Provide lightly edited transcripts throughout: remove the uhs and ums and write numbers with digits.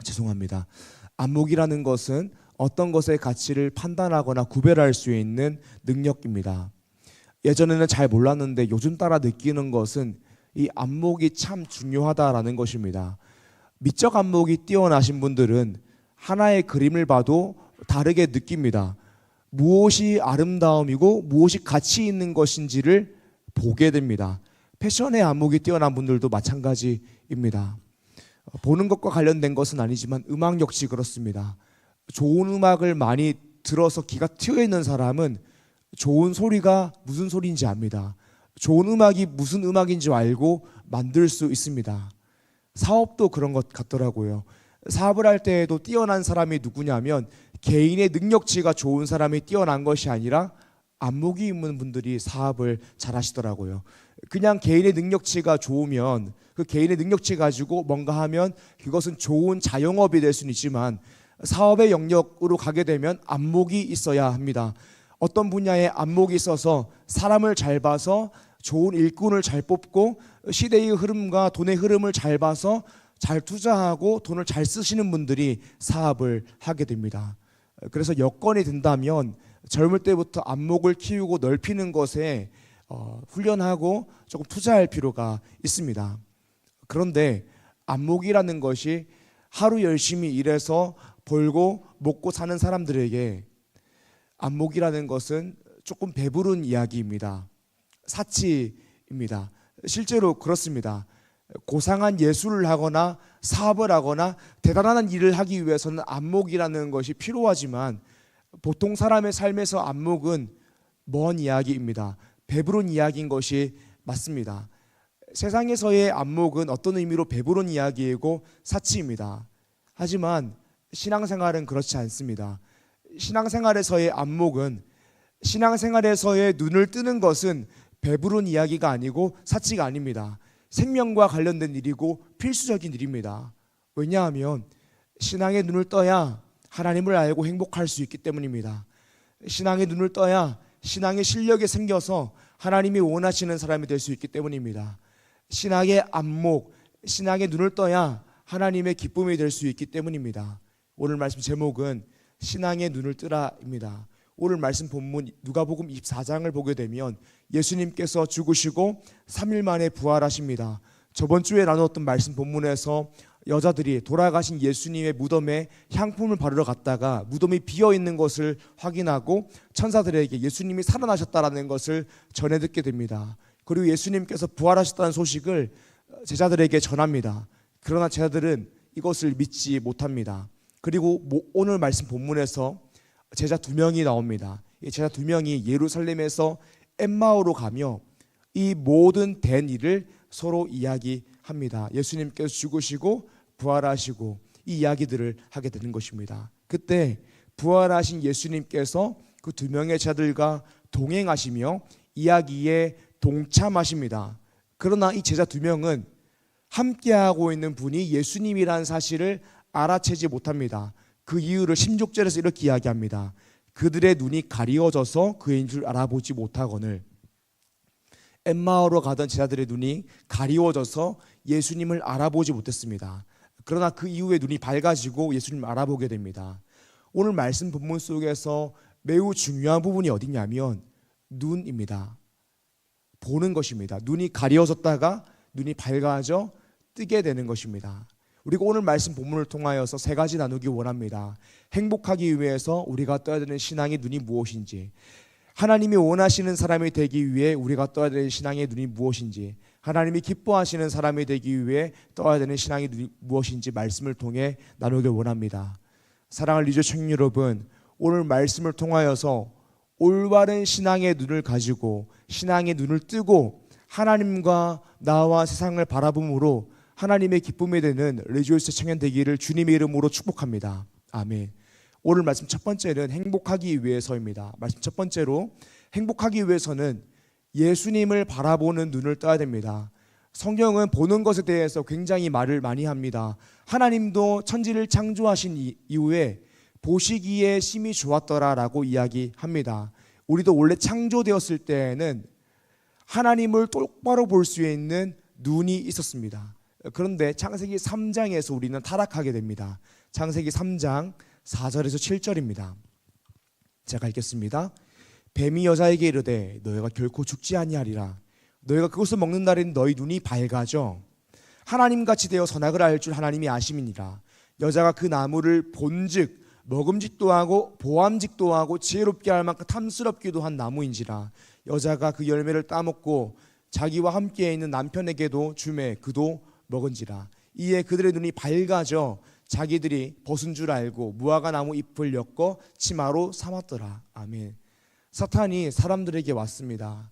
죄송합니다. 안목이라는 것은 어떤 것의 가치를 판단하거나 구별할 수 있는 능력입니다. 예전에는 잘 몰랐는데 요즘 따라 느끼는 것은 이 안목이 참 중요하다라는 것입니다. 미적 안목이 뛰어나신 분들은 하나의 그림을 봐도 다르게 느낍니다. 무엇이 아름다움이고 무엇이 가치 있는 것인지를 보게 됩니다. 패션의 안목이 뛰어난 분들도 마찬가지입니다. 보는 것과 관련된 것은 아니지만 음악 역시 그렇습니다. 좋은 음악을 많이 들어서 귀가 트여 있는 사람은 좋은 소리가 무슨 소리인지 압니다. 좋은 음악이 무슨 음악인지 알고 만들 수 있습니다. 사업도 그런 것 같더라고요. 사업을 할 때에도 뛰어난 사람이 누구냐면 개인의 능력치가 좋은 사람이 뛰어난 것이 아니라 안목이 있는 분들이 사업을 잘 하시더라고요. 그냥 개인의 능력치가 좋으면 그 개인의 능력치 가지고 뭔가 하면 그것은 좋은 자영업이 될 수는 있지만 사업의 영역으로 가게 되면 안목이 있어야 합니다. 어떤 분야에 안목이 있어서 사람을 잘 봐서 좋은 일꾼을 잘 뽑고 시대의 흐름과 돈의 흐름을 잘 봐서 잘 투자하고 돈을 잘 쓰시는 분들이 사업을 하게 됩니다. 그래서 여건이 된다면 젊을 때부터 안목을 키우고 넓히는 것에 훈련하고 조금 투자할 필요가 있습니다. 그런데 안목이라는 것이 하루 열심히 일해서 벌고 먹고 사는 사람들에게 안목이라는 것은 조금 배부른 이야기입니다. 사치입니다. 실제로 그렇습니다. 고상한 예술을 하거나 사업을 하거나 대단한 일을 하기 위해서는 안목이라는 것이 필요하지만 보통 사람의 삶에서 안목은 먼 이야기입니다. 배부른 이야기인 것이 맞습니다. 세상에서의 안목은 어떤 의미로 배부른 이야기이고 사치입니다. 하지만 신앙생활은 그렇지 않습니다. 신앙생활에서의 안목은 신앙생활에서의 눈을 뜨는 것은 배부른 이야기가 아니고 사치가 아닙니다. 생명과 관련된 일이고 필수적인 일입니다. 왜냐하면 신앙의 눈을 떠야 하나님을 알고 행복할 수 있기 때문입니다. 신앙의 눈을 떠야 신앙의 실력이 생겨서 하나님이 원하시는 사람이 될 수 있기 때문입니다. 신앙의 안목, 신앙의 눈을 떠야 하나님의 기쁨이 될 수 있기 때문입니다. 오늘 말씀 제목은 신앙의 눈을 뜨라입니다. 오늘 말씀 본문 누가복음 24장을 보게 되면 예수님께서 죽으시고 3일 만에 부활하십니다. 저번 주에 나누었던 말씀 본문에서 여자들이 돌아가신 예수님의 무덤에 향품을 바르러 갔다가 무덤이 비어 있는 것을 확인하고 천사들에게 예수님이 살아나셨다라는 것을 전해 듣게 됩니다. 그리고 예수님께서 부활하셨다는 소식을 제자들에게 전합니다. 그러나 제자들은 이것을 믿지 못합니다. 그리고 오늘 말씀 본문에서 제자 2명이 나옵니다. 이 제자 2명이 예루살렘에서 엠마오로 가며 이 모든 된 일을 서로 이야기합니다. 예수님께서 죽으시고 부활하시고 이 이야기들을 하게 되는 것입니다. 그때 부활하신 예수님께서 그 2명의 제자들과 동행하시며 이야기에 동참하십니다. 그러나 이 제자 2명은 함께하고 있는 분이 예수님이라는 사실을 알아채지 못합니다. 그 이유를 16절에서 이렇게 이야기합니다. 그들의 눈이 가리워져서 그인 줄 알아보지 못하거늘. 엠마오로 가던 제자들의 눈이 가리워져서 예수님을 알아보지 못했습니다. 그러나 그 이후에 눈이 밝아지고 예수님을 알아보게 됩니다. 오늘 말씀 본문 속에서 매우 중요한 부분이 어디냐면 눈입니다. 보는 것입니다. 눈이 가리워졌다가 눈이 밝아져 뜨게 되는 것입니다. 우리가 오늘 말씀 본문을 통하여서 3가지 나누기 원합니다. 행복하기 위해서 우리가 떠야 되는 신앙의 눈이 무엇인지, 하나님이 원하시는 사람이 되기 위해 우리가 떠야 되는 신앙의 눈이 무엇인지, 하나님이 기뻐하시는 사람이 되기 위해 떠야 되는 신앙의 눈이 무엇인지 말씀을 통해 나누길 원합니다. 사랑하는 리조 청년 여러분, 오늘 말씀을 통하여서 올바른 신앙의 눈을 가지고 신앙의 눈을 뜨고 하나님과 나와 세상을 바라봄으로 하나님의 기쁨이 되는 리조이스 청년 되기를 주님의 이름으로 축복합니다. 아멘. 오늘 말씀 첫 번째는 행복하기 위해서입니다. 말씀 첫 번째로 행복하기 위해서는 예수님을 바라보는 눈을 떠야 됩니다. 성경은 보는 것에 대해서 굉장히 말을 많이 합니다. 하나님도 천지를 창조하신 이후에 보시기에 심히 좋았더라라고 이야기합니다. 우리도 원래 창조되었을 때에는 하나님을 똑바로 볼 수 있는 눈이 있었습니다. 그런데 창세기 3장에서 우리는 타락하게 됩니다. 창세기 3장 4절에서 7절입니다. 제가 읽겠습니다. 뱀이 여자에게 이르되 너희가 결코 죽지 아니하리라. 너희가 그것을 먹는 날에는 너희 눈이 밝아져 하나님같이 되어 선악을 알 줄 하나님이 아심이니라. 여자가 그 나무를 본즉 먹음직도 하고 보암직도 하고 지혜롭게 할 만큼 탐스럽기도 한 나무인지라. 여자가 그 열매를 따먹고 자기와 함께 있는 남편에게도 주매 그도 먹은지라. 이에 그들의 눈이 밝아져 자기들이 벗은 줄 알고 무화과 나무 잎을 엮어 치마로 삼았더라. 아멘. 사탄이 사람들에게 왔습니다.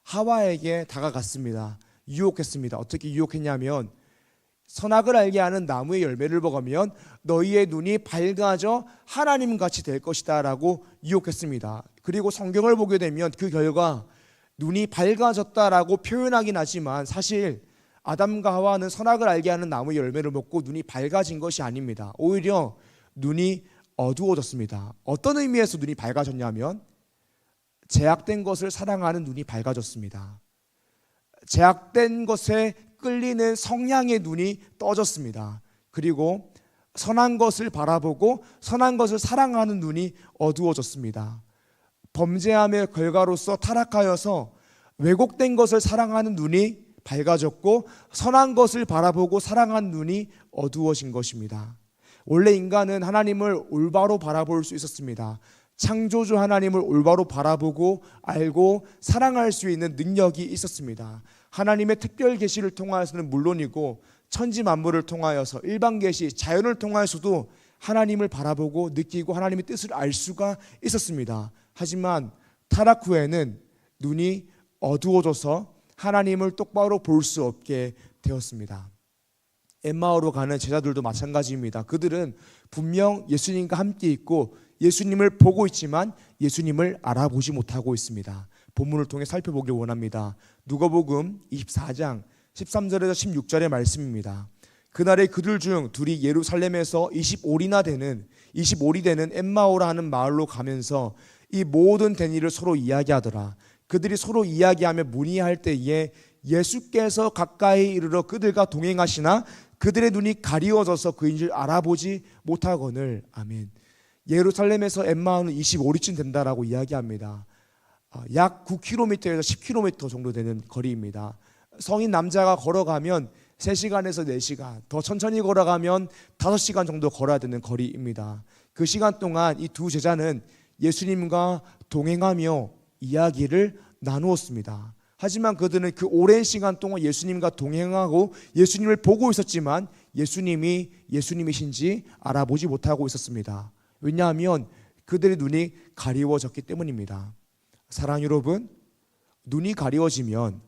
하와에게 다가갔습니다. 유혹했습니다. 어떻게 유혹했냐면 선악을 알게 하는 나무의 열매를 먹으면 너희의 눈이 밝아져 하나님같이 될 것이다 라고 유혹했습니다. 그리고 성경을 보게 되면 그 결과 눈이 밝아졌다라고 표현하긴 하지만 사실 아담과 하와는 선악을 알게 하는 나무의 열매를 먹고 눈이 밝아진 것이 아닙니다. 오히려 눈이 어두워졌습니다. 어떤 의미에서 눈이 밝아졌냐면 제약된 것을 사랑하는 눈이 밝아졌습니다. 제약된 것에 끌리는 성향의 눈이 떠졌습니다. 그리고 선한 것을 바라보고 선한 것을 사랑하는 눈이 어두워졌습니다. 범죄함의 결과로서 타락하여서 왜곡된 것을 사랑하는 눈이 밝아졌고 선한 것을 바라보고 사랑하는 눈이 어두워진 것입니다. 원래 인간은 하나님을 올바로 바라볼 수 있었습니다. 창조주 하나님을 올바로 바라보고 알고 사랑할 수 있는 능력이 있었습니다. 하나님의 특별 계시를 통하여서는 물론이고 천지 만물을 통하여서 일반 계시, 자연을 통하여서도 하나님을 바라보고 느끼고 하나님의 뜻을 알 수가 있었습니다. 하지만 타락 후에는 눈이 어두워져서 하나님을 똑바로 볼 수 없게 되었습니다. 엠마오로 가는 제자들도 마찬가지입니다. 그들은 분명 예수님과 함께 있고 예수님을 보고 있지만 예수님을 알아보지 못하고 있습니다. 본문을 통해 살펴보길 원합니다. 누가복음 24장 13절에서 16절의 말씀입니다. 그날에 그들 중 둘이 예루살렘에서 25리 되는 엠마오라 하는 마을로 가면서 이 모든 된 일을 서로 이야기하더라. 그들이 서로 이야기하며 문의할 때에 예수께서 가까이 이르러 그들과 동행하시나 그들의 눈이 가리워져서 그인줄 알아보지 못하거늘. 아멘. 예루살렘에서 엠마오는 25리쯤 된다라고 이야기합니다. 약 9km에서 10km 정도 되는 거리입니다. 성인 남자가 걸어가면 3시간에서 4시간, 더 천천히 걸어가면 5시간 정도 걸어야 되는 거리입니다. 그 시간 동안 이 두 제자는 예수님과 동행하며 이야기를 나누었습니다. 하지만 그들은 그 오랜 시간 동안 예수님과 동행하고 예수님을 보고 있었지만 예수님이 예수님이신지 알아보지 못하고 있었습니다. 왜냐하면 그들의 눈이 가리워졌기 때문입니다. 사랑 여러분, 눈이 가리워지면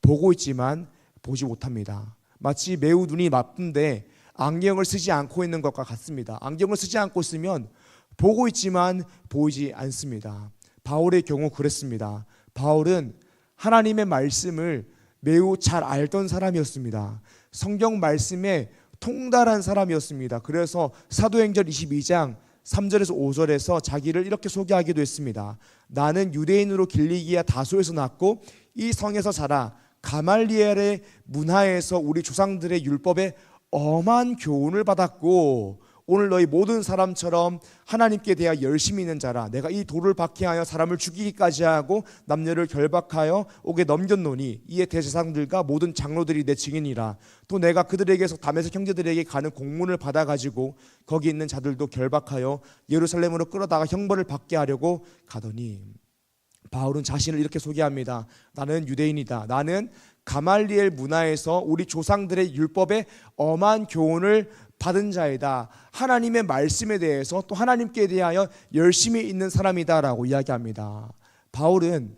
보고 있지만 보지 못합니다. 마치 매우 눈이 나쁜데 안경을 쓰지 않고 있는 것과 같습니다. 안경을 쓰지 않고 있으면 보고 있지만 보이지 않습니다. 바울의 경우 그랬습니다. 바울은 하나님의 말씀을 매우 잘 알던 사람이었습니다. 성경 말씀에 통달한 사람이었습니다. 그래서 사도행전 22장 3절에서 5절에서 자기를 이렇게 소개하기도 했습니다. 나는 유대인으로 길리기아 다소에서 났고 이 성에서 자라 가말리엘의 문화에서 우리 조상들의 율법에 엄한 교훈을 받았고 오늘 너희 모든 사람처럼 하나님께 대하여 열심히 있는 자라. 내가 이 돌을 박해하여 사람을 죽이기까지 하고 남녀를 결박하여 옥에 넘겼노니 이에 대제사장들과 모든 장로들이 내 증인이라. 또 내가 그들에게서 다메섹 형제들에게 가는 공문을 받아가지고 거기 있는 자들도 결박하여 예루살렘으로 끌어다가 형벌을 받게 하려고 가더니. 바울은 자신을 이렇게 소개합니다. 나는 유대인이다. 나는 가말리엘 문화에서 우리 조상들의 율법에 엄한 교훈을 받은 자이다. 하나님의 말씀에 대해서 또 하나님께 대하여 열심히 있는 사람이다라고 이야기합니다. 바울은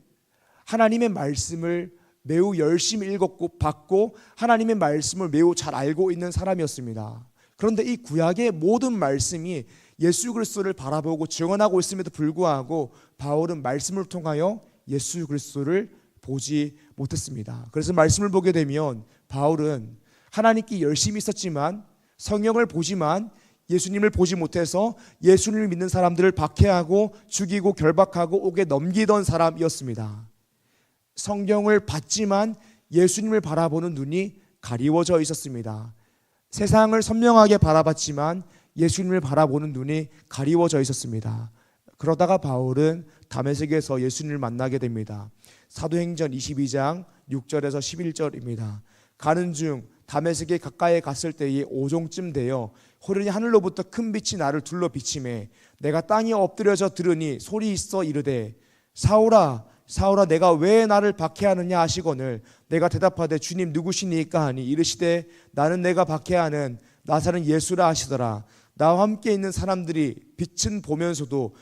하나님의 말씀을 매우 열심히 읽었고 받고 하나님의 말씀을 매우 잘 알고 있는 사람이었습니다. 그런데 이 구약의 모든 말씀이 예수 그리스도를 바라보고 증언하고 있음에도 불구하고 바울은 말씀을 통하여 예수 그리스도를 보지 못했습니다. 그래서 말씀을 보게 되면 바울은 하나님께 열심히 있었지만 성경을 보지만 예수님을 보지 못해서 예수님을 믿는 사람들을 박해하고 죽이고 결박하고 옥에 넘기던 사람이었습니다. 성경을 봤지만 예수님을 바라보는 눈이 가리워져 있었습니다. 세상을 선명하게 바라봤지만 예수님을 바라보는 눈이 가리워져 있었습니다. 그러다가 바울은 다메섹에서 예수님을 만나게 됩니다. 사도행전 22장 6절에서 11절입니다. 가는 중 다메섹에 가까이 갔을 때에 오종쯤 되어 호련히 하늘로부터 큰 빛이 나를 둘러 비치매 내가 땅에 엎드려져 들으니 소리 있어 이르되 사울아 사울아 내가 왜 나를 박해하느냐 하시거늘 내가 대답하되 주님 누구시니까 하니 이르시되 나는 내가 박해하는 나사렛 예수라 하시더라. 나와 함께 있는 사람들이 빛은 보면서도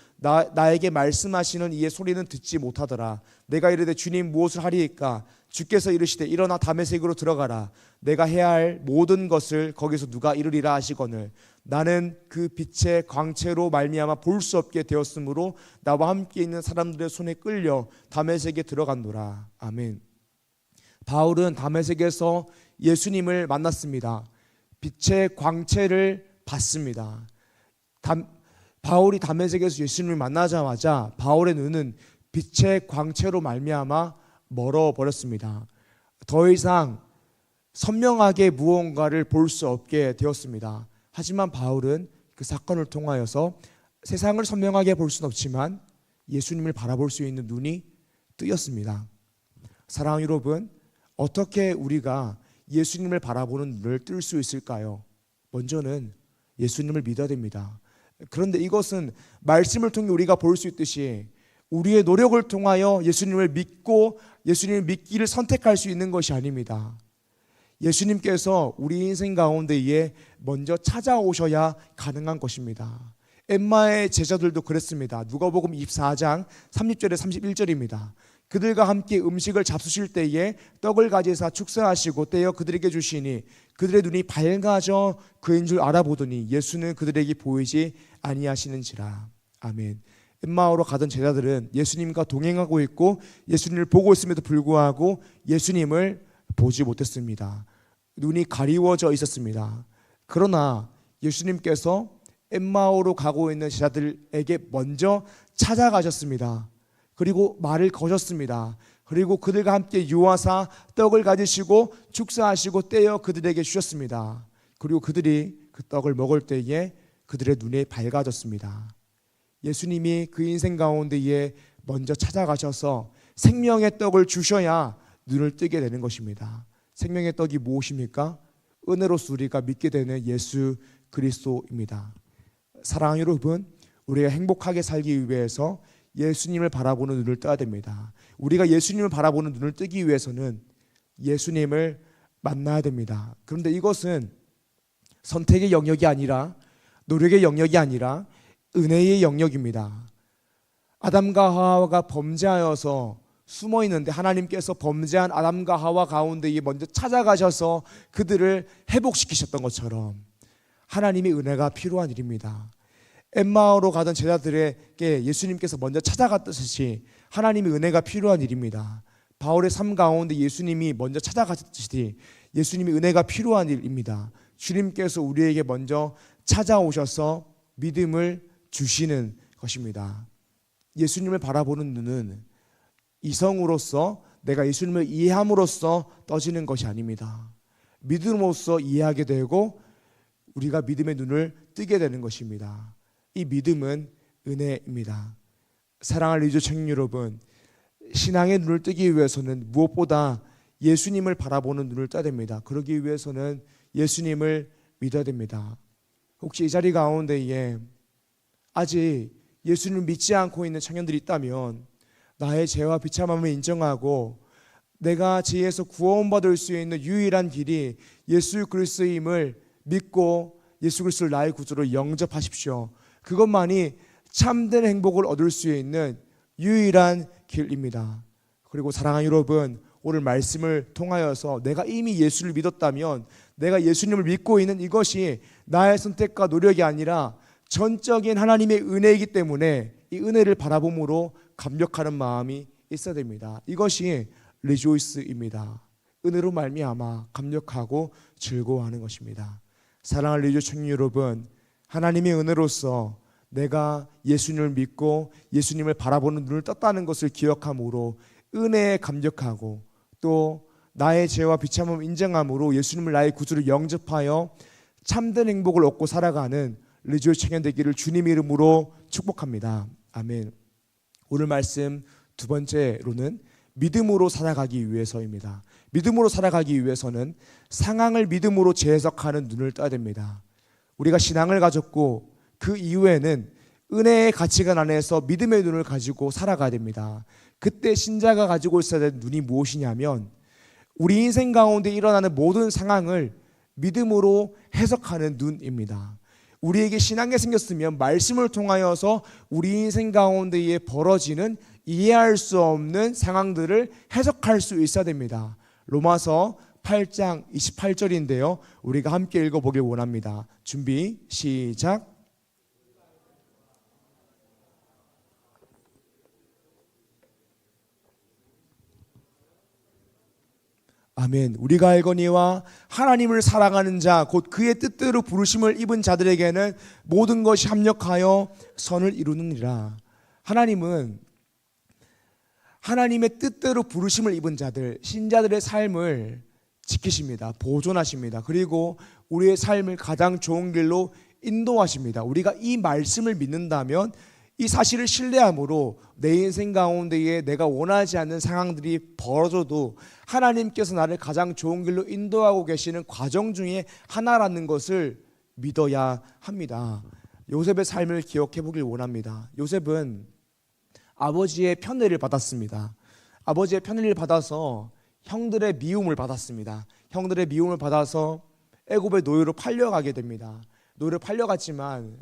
나에게 말씀하시는 이의 소리는 듣지 못하더라. 내가 이르되 주님 무엇을 하리이까? 주께서 이르시되 일어나 다메섹으로 들어가라. 내가 해야 할 모든 것을 거기서 누가 이루리라 하시거늘 나는 그 빛의 광채로 말미암아 볼 수 없게 되었으므로 나와 함께 있는 사람들의 손에 끌려 다메섹에 들어갔노라. 아멘. 바울은 다메섹에서 예수님을 만났습니다. 빛의 광채를 받습니다. 바울이 다메섹에서 예수님을 만나자마자 바울의 눈은 빛의 광채로 말미암아 멀어버렸습니다. 더 이상 선명하게 무언가를 볼 수 없게 되었습니다. 하지만 바울은 그 사건을 통하여서 세상을 선명하게 볼 수는 없지만 예수님을 바라볼 수 있는 눈이 뜨였습니다. 사랑하는 여러분, 어떻게 우리가 예수님을 바라보는 눈을 뜰 수 있을까요? 먼저는 예수님을 믿어야 됩니다. 그런데 이것은 말씀을 통해 우리가 볼 수 있듯이 우리의 노력을 통하여 예수님을 믿고 예수님을 믿기를 선택할 수 있는 것이 아닙니다. 예수님께서 우리 인생 가운데에 먼저 찾아오셔야 가능한 것입니다. 엠마의 제자들도 그랬습니다. 누가복음 24장 30절에 31절입니다. 그들과 함께 음식을 잡수실 때에 떡을 가지사 축사하시고 떼어 그들에게 주시니 그들의 눈이 밝아져 그인 줄 알아보더니 예수는 그들에게 보이지 아니하시는지라. 아멘. 엠마오로 가던 제자들은 예수님과 동행하고 있고 예수님을 보고 있음에도 불구하고 예수님을 보지 못했습니다. 눈이 가리워져 있었습니다. 그러나 예수님께서 엠마오로 가고 있는 제자들에게 먼저 찾아가셨습니다. 그리고 말을 거셨습니다. 그리고 그들과 함께 유하사 떡을 가지시고 축사하시고 떼어 그들에게 주셨습니다. 그리고 그들이 그 떡을 먹을 때에 그들의 눈이 밝아졌습니다. 예수님이 그 인생 가운데에 먼저 찾아가셔서 생명의 떡을 주셔야 눈을 뜨게 되는 것입니다. 생명의 떡이 무엇입니까? 은혜로서 우리가 믿게 되는 예수 그리스도입니다. 사랑하는 여러분, 우리가 행복하게 살기 위해서 예수님을 바라보는 눈을 떠야 됩니다. 우리가 예수님을 바라보는 눈을 뜨기 위해서는 예수님을 만나야 됩니다. 그런데 이것은 선택의 영역이 아니라 노력의 영역이 아니라 은혜의 영역입니다. 아담과 하와가 범죄하여서 숨어 있는데 하나님께서 범죄한 아담과 하와 가운데에 먼저 찾아가셔서 그들을 회복시키셨던 것처럼 하나님의 은혜가 필요한 일입니다. 엠마오로 가던 제자들에게 예수님께서 먼저 찾아갔듯이 하나님의 은혜가 필요한 일입니다. 바울의 삶 가운데 예수님이 먼저 찾아가셨듯이 예수님의 은혜가 필요한 일입니다. 주님께서 우리에게 먼저 찾아오셔서 믿음을 주시는 것입니다. 예수님을 바라보는 눈은 이성으로서 내가 예수님을 이해함으로써 떠지는 것이 아닙니다. 믿음으로써 이해하게 되고 우리가 믿음의 눈을 뜨게 되는 것입니다. 이 믿음은 은혜입니다. 사랑하는 리조 청년 여러분, 신앙의 눈을 뜨기 위해서는 무엇보다 예수님을 바라보는 눈을 떠야 됩니다. 그러기 위해서는 예수님을 믿어야 됩니다. 혹시 이 자리 가운데에 아직 예수님을 믿지 않고 있는 청년들이 있다면 나의 죄와 비참함을 인정하고 내가 죄에서 구원받을 수 있는 유일한 길이 예수 그리스도임을 믿고 예수 그리스도를 나의 구주로 영접하십시오. 그것만이 참된 행복을 얻을 수 있는 유일한 길입니다. 그리고 사랑하는 여러분, 오늘 말씀을 통하여서 내가 이미 예수를 믿었다면 내가 예수님을 믿고 있는 이것이 나의 선택과 노력이 아니라 전적인 하나님의 은혜이기 때문에 이 은혜를 바라봄으로 감격하는 마음이 있어야 됩니다. 이것이 리조이스입니다. 은혜로 말미암아 감격하고 즐거워하는 것입니다. 사랑하는 리조 청년 여러분, 하나님의 은혜로서 내가 예수님을 믿고 예수님을 바라보는 눈을 떴다는 것을 기억함으로 은혜에 감격하고 또 나의 죄와 비참함을 인정함으로 예수님을 나의 구주로 영접하여 참된 행복을 얻고 살아가는 리조이 청년 되기를 주님 이름으로 축복합니다. 아멘. 오늘 말씀 두 번째로는 믿음으로 살아가기 위해서입니다. 믿음으로 살아가기 위해서는 상황을 믿음으로 재해석하는 눈을 떠야 됩니다. 우리가 신앙을 가졌고 그 이후에는 은혜의 가치관 안에서 믿음의 눈을 가지고 살아가야 됩니다. 그때 신자가 가지고 있어야 될 눈이 무엇이냐면 우리 인생 가운데 일어나는 모든 상황을 믿음으로 해석하는 눈입니다. 우리에게 신앙이 생겼으면 말씀을 통하여서 우리 인생 가운데에 벌어지는 이해할 수 없는 상황들을 해석할 수 있어야 됩니다. 로마서 8장 28절인데요. 우리가 함께 읽어보길 원합니다. 준비 시작. 아멘. 우리가 알거니와 하나님을 사랑하는 자 곧 그의 뜻대로 부르심을 입은 자들에게는 모든 것이 합력하여 선을 이루느니라. 하나님은 하나님의 뜻대로 부르심을 입은 자들, 신자들의 삶을 지키십니다. 보존하십니다. 그리고 우리의 삶을 가장 좋은 길로 인도하십니다. 우리가 이 말씀을 믿는다면 이 사실을 신뢰함으로 내 인생 가운데에 내가 원하지 않는 상황들이 벌어져도 하나님께서 나를 가장 좋은 길로 인도하고 계시는 과정 중에 하나라는 것을 믿어야 합니다. 요셉의 삶을 기억해 보길 원합니다. 요셉은 아버지의 편애를 받았습니다. 아버지의 편애를 받아서 형들의 미움을 받았습니다. 형들의 미움을 받아서 애굽의 노예로 팔려가게 됩니다. 노예로 팔려갔지만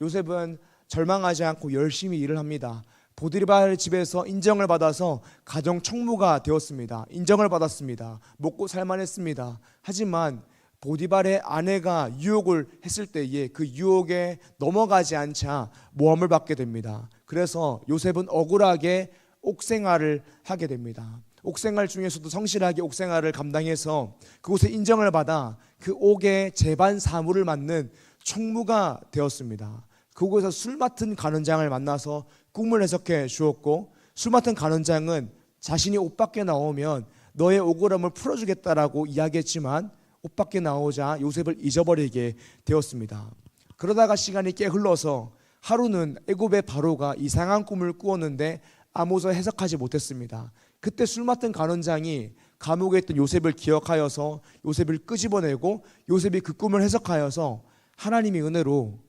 요셉은 절망하지 않고 열심히 일을 합니다. 보디발의 집에서 인정을 받아서 가정 총무가 되었습니다. 인정을 받았습니다. 먹고 살만했습니다. 하지만 보디발의 아내가 유혹을 했을 때에 그 유혹에 넘어가지 않자 모함을 받게 됩니다. 그래서 요셉은 억울하게 옥생활을 하게 됩니다. 옥생활 중에서도 성실하게 옥생활을 감당해서 그곳에 인정을 받아 그 옥의 제반 사무를 맡는 총무가 되었습니다. 그곳에서 술 맡은 간원장을 만나서 꿈을 해석해 주었고, 술 맡은 간원장은 자신이 옷 밖에 나오면 너의 억울함을 풀어주겠다라고 이야기했지만 옷 밖에 나오자 요셉을 잊어버리게 되었습니다. 그러다가 시간이 꽤 흘러서 하루는 애굽의 바로가 이상한 꿈을 꾸었는데 아무도 해석하지 못했습니다. 그때 술 맡은 간원장이 감옥에 있던 요셉을 기억하여서 요셉을 끄집어내고 요셉이 그 꿈을 해석하여서 하나님의 은혜로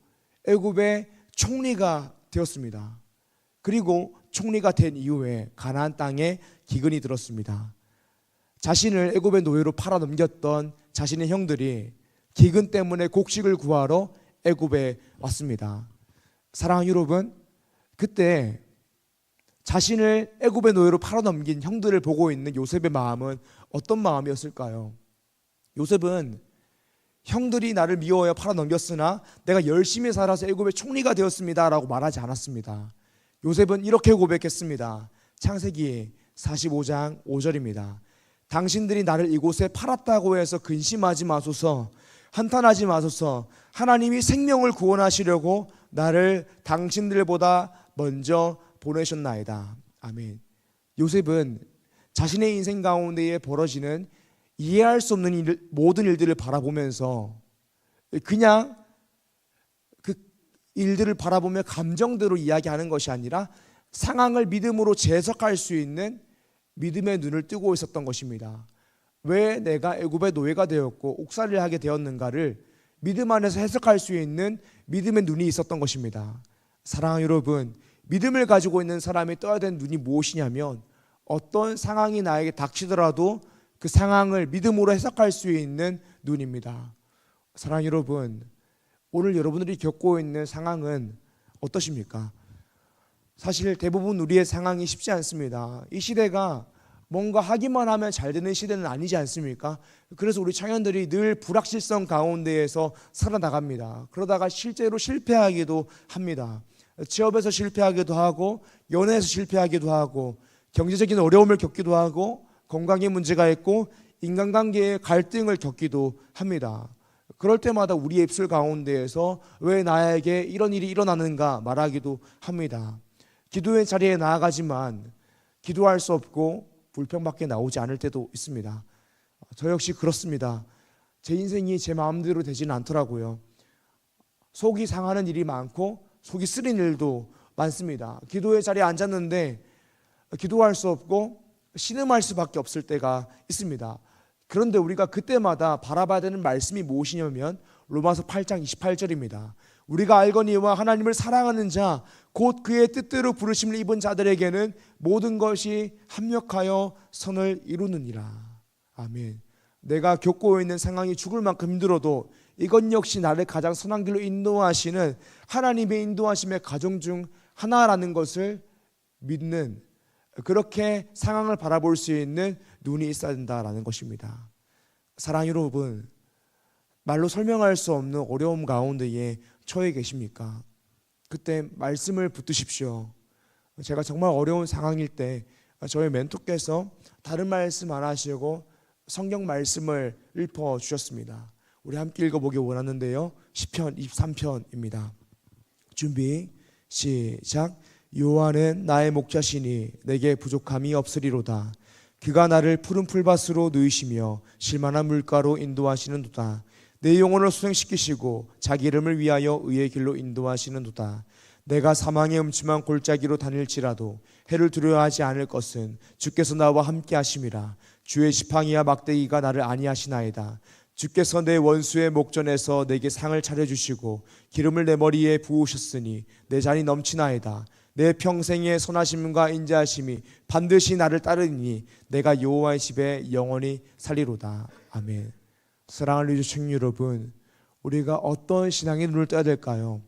애굽의 총리가 되었습니다. 그리고 총리가 된 이후에 가나안 땅에 기근이 들었습니다. 자신을 애굽의 노예로 팔아 넘겼던 자신의 형들이 기근 때문에 곡식을 구하러 애굽에 왔습니다. 사랑하는 여러분, 그때 자신을 애굽의 노예로 팔아 넘긴 형들을 보고 있는 요셉의 마음은 어떤 마음이었을까요? 요셉은 형들이 나를 미워해 팔아 넘겼으나 내가 열심히 살아서 애굽의 총리가 되었습니다 라고 말하지 않았습니다. 요셉은 이렇게 고백했습니다. 창세기 45장 5절입니다. 당신들이 나를 이곳에 팔았다고 해서 근심하지 마소서, 한탄하지 마소서. 하나님이 생명을 구원하시려고 나를 당신들보다 먼저 보내셨나이다. 아멘. 요셉은 자신의 인생 가운데에 벌어지는 이해할 수 없는 모든 일들을 바라보면서 그냥 그 일들을 바라보며 감정대로 이야기하는 것이 아니라 상황을 믿음으로 재해석할 수 있는 믿음의 눈을 뜨고 있었던 것입니다. 왜 내가 애굽의 노예가 되었고 옥살이를 하게 되었는가를 믿음 안에서 해석할 수 있는 믿음의 눈이 있었던 것입니다. 사랑하는 여러분, 믿음을 가지고 있는 사람이 떠야 되는 눈이 무엇이냐면 어떤 상황이 나에게 닥치더라도 그 상황을 믿음으로 해석할 수 있는 눈입니다. 사랑하는 여러분, 오늘 여러분들이 겪고 있는 상황은 어떠십니까? 사실 대부분 우리의 상황이 쉽지 않습니다. 이 시대가 뭔가 하기만 하면 잘 되는 시대는 아니지 않습니까? 그래서 우리 청년들이 늘 불확실성 가운데에서 살아나갑니다. 그러다가 실제로 실패하기도 합니다. 취업에서 실패하기도 하고 연애에서 실패하기도 하고 경제적인 어려움을 겪기도 하고 건강에 문제가 있고 인간관계의 갈등을 겪기도 합니다. 그럴 때마다 우리의 입술 가운데에서 왜 나에게 이런 일이 일어나는가 말하기도 합니다. 기도의 자리에 나아가지만 기도할 수 없고 불평밖에 나오지 않을 때도 있습니다. 저 역시 그렇습니다. 제 인생이 제 마음대로 되지는 않더라고요. 속이 상하는 일이 많고 속이 쓰린 일도 많습니다. 기도의 자리에 앉았는데 기도할 수 없고 신음할 수밖에 없을 때가 있습니다. 그런데 우리가 그때마다 바라봐야 되는 말씀이 무엇이냐면 로마서 8장 28절입니다. 우리가 알거니와 하나님을 사랑하는 자 곧 그의 뜻대로 부르심을 입은 자들에게는 모든 것이 합력하여 선을 이루느니라. 아멘. 내가 겪고 있는 상황이 죽을 만큼 힘들어도 이것 역시 나를 가장 선한 길로 인도하시는 하나님의 인도하심의 가정 중 하나라는 것을 믿는, 그렇게 상황을 바라볼 수 있는 눈이 있어야 된다라는 것입니다. 사랑하는 여러분, 말로 설명할 수 없는 어려움 가운데에 처해 계십니까? 그때 말씀을 붙드십시오. 제가 정말 어려운 상황일 때 저희 멘토께서 다른 말씀 안 하시고 성경 말씀을 읊어 주셨습니다. 우리 함께 읽어보기 원하는데요, 시편 23편입니다. 준비 시작. 여호와는 나의 목자시니 내게 부족함이 없으리로다. 그가 나를 푸른 풀밭으로 누이시며 실만한 물가로 인도하시는도다. 내 영혼을 수행시키시고 자기 이름을 위하여 의의 길로 인도하시는도다. 내가 사망의 음침한 골짜기로 다닐지라도 해를 두려워하지 않을 것은 주께서 나와 함께 하심이라. 주의 지팡이와 막대기가 나를 안위하시나이다. 주께서 내 원수의 목전에서 내게 상을 차려주시고 기름을 내 머리에 부으셨으니 내 잔이 넘치나이다. 내 평생의 선하심과 인자하심이 반드시 나를 따르니 내가 여호와의 집에 영원히 살리로다. 아멘. 사랑하는 리조 청년 여러분, 우리가 어떤 신앙의 눈을 떠야 될까요?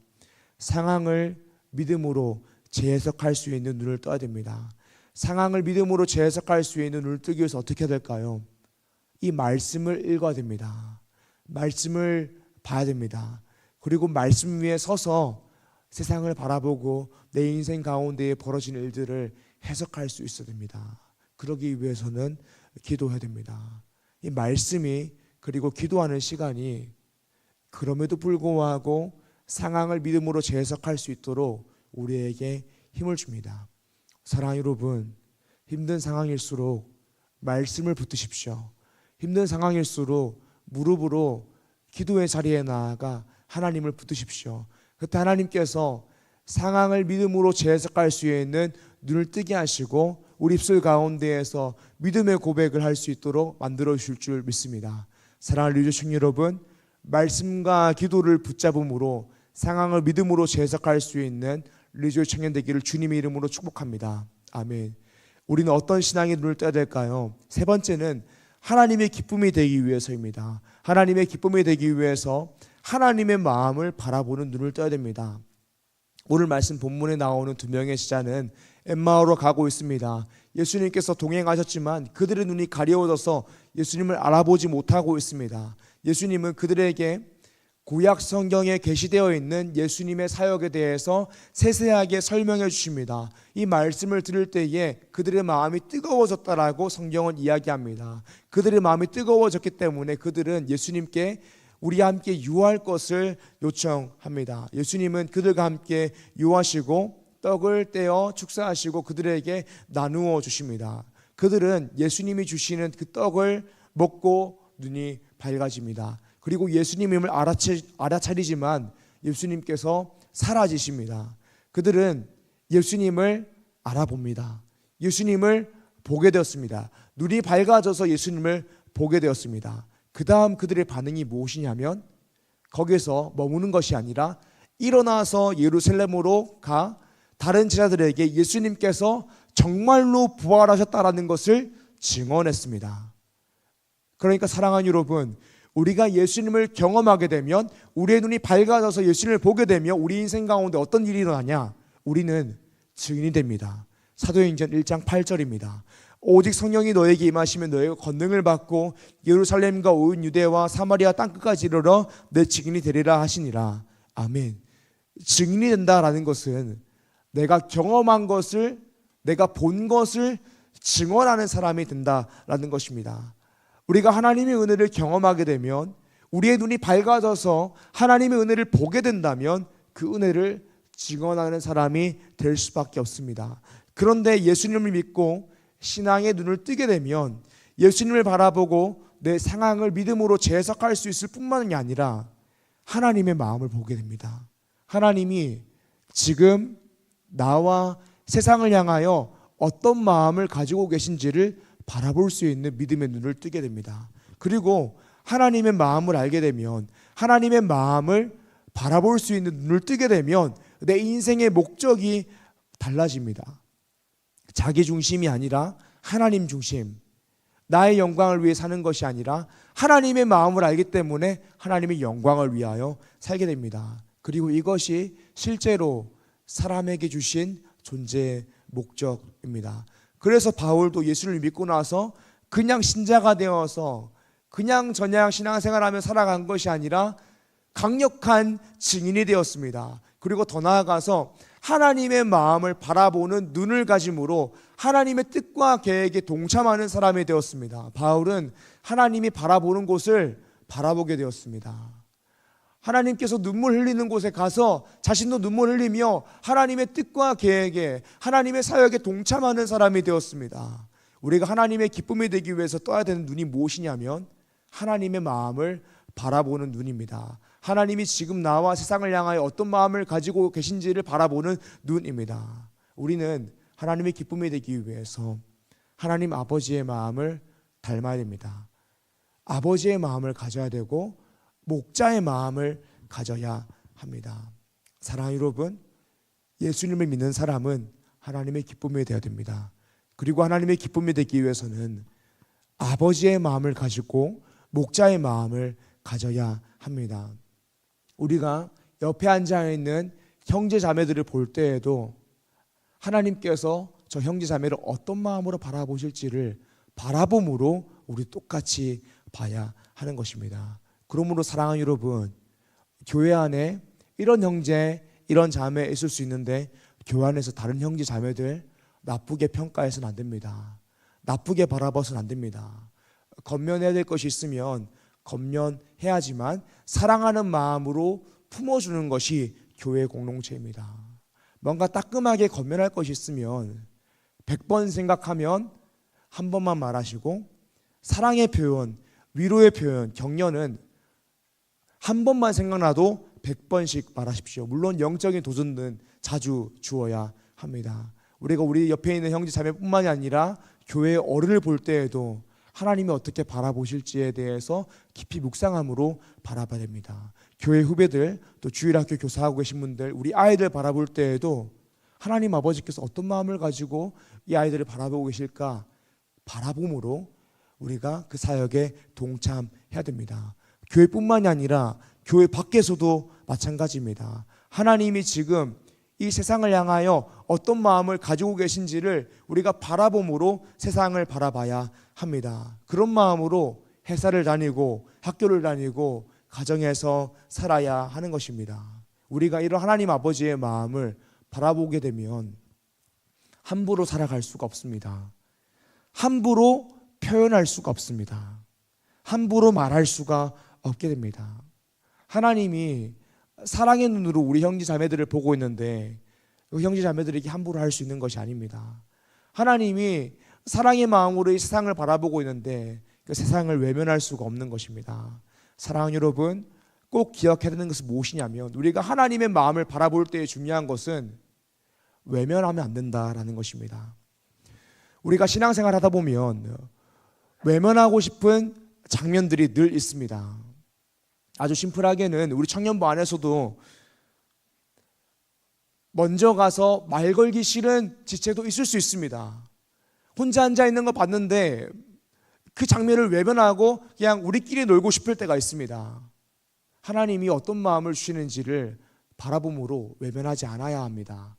상황을 믿음으로 재해석할 수 있는 눈을 떠야 됩니다. 상황을 믿음으로 재해석할 수 있는 눈을 뜨기 위해서 어떻게 해야 될까요? 이 말씀을 읽어야 됩니다. 말씀을 봐야 됩니다. 그리고 말씀 위에 서서 세상을 바라보고 내 인생 가운데에 벌어진 일들을 해석할 수 있어야 됩니다. 그러기 위해서는 기도해야 됩니다. 이 말씀이, 그리고 기도하는 시간이 그럼에도 불구하고 상황을 믿음으로 재해석할 수 있도록 우리에게 힘을 줍니다. 사랑하는 여러분, 힘든 상황일수록 말씀을 붙드십시오. 힘든 상황일수록 무릎으로 기도의 자리에 나아가 하나님을 붙드십시오. 그때 하나님께서 상황을 믿음으로 재해석할 수 있는 눈을 뜨게 하시고 우리 입술 가운데에서 믿음의 고백을 할 수 있도록 만들어 주실 줄 믿습니다. 사랑하는 리조 청년 여러분, 말씀과 기도를 붙잡음으로 상황을 믿음으로 재해석할 수 있는 리조 청년 되기를 주님의 이름으로 축복합니다. 아멘. 우리는 어떤 신앙의 눈을 떠야 될까요? 세 번째는 하나님의 기쁨이 되기 위해서입니다. 하나님의 기쁨이 되기 위해서 하나님의 마음을 바라보는 눈을 떠야 됩니다. 오늘 말씀 본문에 나오는 두 명의 제자는 엠마오로 가고 있습니다. 예수님께서 동행하셨지만 그들의 눈이 가려워져서 예수님을 알아보지 못하고 있습니다. 예수님은 그들에게 구약 성경에 게시되어 있는 예수님의 사역에 대해서 세세하게 설명해 주십니다. 이 말씀을 들을 때에 그들의 마음이 뜨거워졌다라고 성경은 이야기합니다. 그들의 마음이 뜨거워졌기 때문에 그들은 예수님께 우리와 함께 유할 것을 요청합니다. 예수님은 그들과 함께 유하시고 떡을 떼어 축사하시고 그들에게 나누어 주십니다. 그들은 예수님이 주시는 그 떡을 먹고 눈이 밝아집니다. 그리고 예수님임을 알아차리지만 예수님께서 사라지십니다. 그들은 예수님을 알아봅니다. 예수님을 보게 되었습니다. 눈이 밝아져서 예수님을 보게 되었습니다. 그 다음 그들의 반응이 무엇이냐면 거기서 머무는 것이 아니라 일어나서 예루살렘으로 가 다른 제자들에게 예수님께서 정말로 부활하셨다라는 것을 증언했습니다. 그러니까 사랑하는 여러분, 우리가 예수님을 경험하게 되면, 우리의 눈이 밝아져서 예수님을 보게 되면 우리 인생 가운데 어떤 일이 일어나냐? 우리는 증인이 됩니다. 사도행전 1장 8절입니다. 오직 성령이 너에게 임하시면 너희가 권능을 받고 예루살렘과 온 유대와 사마리아 땅끝까지 이르러 내 증인이 되리라 하시니라. 아멘. 증인이 된다라는 것은 내가 경험한 것을, 내가 본 것을 증언하는 사람이 된다라는 것입니다. 우리가 하나님의 은혜를 경험하게 되면, 우리의 눈이 밝아져서 하나님의 은혜를 보게 된다면 그 은혜를 증언하는 사람이 될 수밖에 없습니다. 그런데 예수님을 믿고 신앙의 눈을 뜨게 되면 예수님을 바라보고 내 상황을 믿음으로 재해석할 수 있을 뿐만이 아니라 하나님의 마음을 보게 됩니다. 하나님이 지금 나와 세상을 향하여 어떤 마음을 가지고 계신지를 바라볼 수 있는 믿음의 눈을 뜨게 됩니다. 그리고 하나님의 마음을 알게 되면, 하나님의 마음을 바라볼 수 있는 눈을 뜨게 되면 내 인생의 목적이 달라집니다. 자기 중심이 아니라 하나님 중심, 나의 영광을 위해 사는 것이 아니라 하나님의 마음을 알기 때문에 하나님의 영광을 위하여 살게 됩니다. 그리고 이것이 실제로 사람에게 주신 존재의 목적입니다. 그래서 바울도 예수를 믿고 나서 그냥 신자가 되어서 그냥 저냥 신앙생활하며 살아간 것이 아니라 강력한 증인이 되었습니다. 그리고 더 나아가서 하나님의 마음을 바라보는 눈을 가짐으로 하나님의 뜻과 계획에 동참하는 사람이 되었습니다. 바울은 하나님이 바라보는 곳을 바라보게 되었습니다. 하나님께서 눈물 흘리는 곳에 가서 자신도 눈물 흘리며 하나님의 뜻과 계획에, 하나님의 사역에 동참하는 사람이 되었습니다. 우리가 하나님의 기쁨이 되기 위해서 떠야 되는 눈이 무엇이냐면 하나님의 마음을 바라보는 눈입니다. 하나님이 지금 나와 세상을 향하여 어떤 마음을 가지고 계신지를 바라보는 눈입니다. 우리는 하나님의 기쁨이 되기 위해서 하나님 아버지의 마음을 닮아야 됩니다. 아버지의 마음을 가져야 되고 목자의 마음을 가져야 합니다. 사랑하는 여러분, 예수님을 믿는 사람은 하나님의 기쁨이 되어야 됩니다. 그리고 하나님의 기쁨이 되기 위해서는 아버지의 마음을 가지고 목자의 마음을 가져야 합니다. 우리가 옆에 앉아있는 형제 자매들을 볼 때에도 하나님께서 저 형제 자매를 어떤 마음으로 바라보실지를 바라봄으로 우리 똑같이 봐야 하는 것입니다. 그러므로 사랑하는 여러분, 교회 안에 이런 형제, 이런 자매 있을 수 있는데 교회 안에서 다른 형제 자매들 나쁘게 평가해서는 안 됩니다. 나쁘게 바라봐서는 안 됩니다. 건면해야 될 것이 있으면 건면해야지만 사랑하는 마음으로 품어주는 것이 교회 공동체입니다. 뭔가 따끔하게 건면할 것이 있으면 100번 생각하면 한 번만 말하시고, 사랑의 표현, 위로의 표현, 격려는 한 번만 생각나도 100번씩 말하십시오. 물론 영적인 도전은 자주 주어야 합니다. 우리가 우리 옆에 있는 형제 자매뿐만이 아니라 교회의 어른을 볼 때에도 하나님이 어떻게 바라보실지에 대해서 깊이 묵상함으로 바라봐야 됩니다. 교회 후배들, 또 주일학교 교사하고 계신 분들, 우리 아이들 바라볼 때에도 하나님 아버지께서 어떤 마음을 가지고 이 아이들을 바라보고 계실까 바라봄으로 우리가 그 사역에 동참해야 됩니다. 교회뿐만이 아니라 교회 밖에서도 마찬가지입니다. 하나님이 지금 이 세상을 향하여 어떤 마음을 가지고 계신지를 우리가 바라봄으로 세상을 바라봐야 합니다. 그런 마음으로 회사를 다니고 학교를 다니고 가정에서 살아야 하는 것입니다. 우리가 이런 하나님 아버지의 마음을 바라보게 되면 함부로 살아갈 수가 없습니다. 함부로 표현할 수가 없습니다. 함부로 말할 수가 없게 됩니다. 하나님이 사랑의 눈으로 우리 형제 자매들을 보고 있는데 그 형제 자매들에게 함부로 할 수 있는 것이 아닙니다. 하나님이 사랑의 마음으로 이 세상을 바라보고 있는데 그 세상을 외면할 수가 없는 것입니다. 사랑하는 여러분, 꼭 기억해야 되는 것은 무엇이냐면 우리가 하나님의 마음을 바라볼 때 중요한 것은 외면하면 안 된다라는 것입니다. 우리가 신앙생활 하다 보면 외면하고 싶은 장면들이 늘 있습니다. 아주 심플하게는 우리 청년부 안에서도 먼저 가서 말 걸기 싫은 지체도 있을 수 있습니다. 혼자 앉아 있는 거 봤는데 그 장면을 외면하고 그냥 우리끼리 놀고 싶을 때가 있습니다. 하나님이 어떤 마음을 주시는지를 바라봄으로 외면하지 않아야 합니다.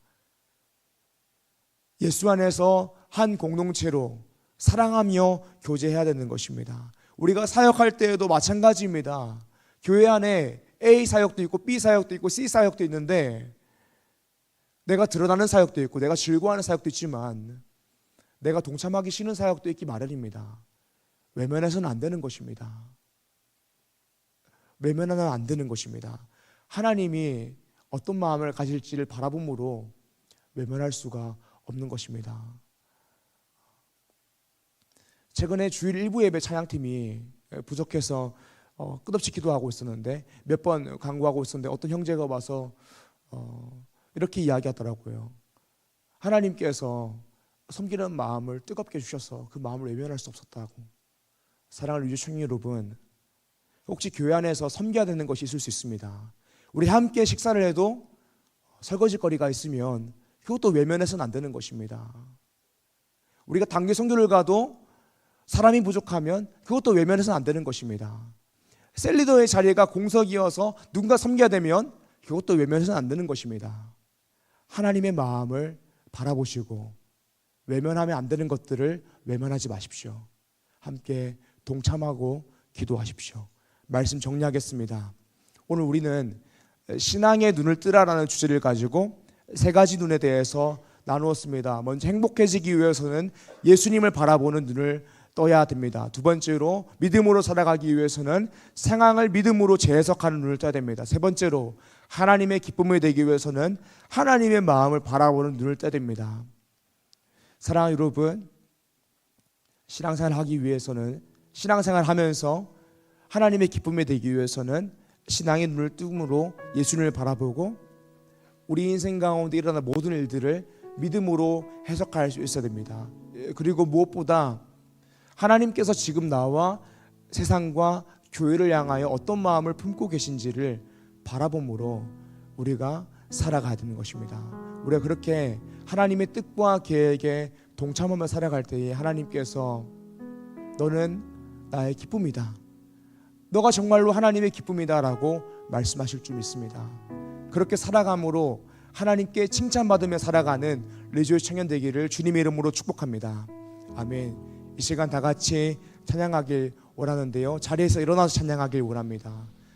예수 안에서 한 공동체로 사랑하며 교제해야 되는 것입니다. 우리가 사역할 때에도 마찬가지입니다. 교회 안에 A 사역도 있고 B 사역도 있고 C 사역도 있는데 내가 드러나는 사역도 있고 내가 즐거워하는 사역도 있지만 내가 동참하기 싫은 사역도 있기 마련입니다. 외면해서는 안 되는 것입니다. 외면하면 안 되는 것입니다. 하나님이 어떤 마음을 가질지를 바라봄으로 외면할 수가 없는 것입니다. 최근에 주일 일부 예배 찬양팀이 부족해서 끝없이 기도하고 있었는데 몇 번 간구하고 있었는데 어떤 형제가 와서 이렇게 이야기하더라고요. 하나님께서 섬기는 마음을 뜨겁게 주셔서 그 마음을 외면할 수 없었다고. 사랑하는 유주 청년 여러분, 혹시 교회 안에서 섬겨야 되는 것이 있을 수 있습니다. 우리 함께 식사를 해도 설거지거리가 있으면 그것도 외면해서는 안 되는 것입니다. 우리가 단기 선교를 가도 사람이 부족하면 그것도 외면해서는 안 되는 것입니다. 셀리더의 자리가 공석이어서 누군가 섬겨야 되면 그것도 외면해서는 안 되는 것입니다. 하나님의 마음을 바라보시고 외면하면 안 되는 것들을 외면하지 마십시오. 함께 동참하고 기도하십시오. 말씀 정리하겠습니다. 오늘 우리는 신앙의 눈을 뜨라라는 주제를 가지고 세 가지 눈에 대해서 나누었습니다. 먼저 행복해지기 위해서는 예수님을 바라보는 눈을 떠야 됩니다. 두 번째로 믿음으로 살아가기 위해서는 상황을 믿음으로 재해석하는 눈을 떠야 됩니다. 세 번째로 하나님의 기쁨이 되기 위해서는 하나님의 마음을 바라보는 눈을 떠야 됩니다. 사랑하는 여러분, 신앙생활 하기 위해서는, 신앙생활 하면서 하나님의 기쁨이 되기 위해서는 신앙의 눈을 뜸으로 예수님을 바라보고 우리 인생 가운데 일어나는 모든 일들을 믿음으로 해석할 수 있어야 됩니다. 그리고 무엇보다 하나님께서 지금 나와 세상과 교회를 향하여 어떤 마음을 품고 계신지를 바라봄으로 우리가 살아가야 되는 것입니다. 우리가 그렇게 하나님의 뜻과 계획에 동참하며 살아갈 때에 하나님께서 너는 나의 기쁨이다, 너가 정말로 하나님의 기쁨이다 라고 말씀하실 줄 믿습니다. 그렇게 살아감으로 하나님께 칭찬받으며 살아가는 리조의 청년 되기를 주님의 이름으로 축복합니다. 아멘. 이 시간 다 같이 찬양하길 원하는데요, 자리에서 일어나서 찬양하길 원합니다.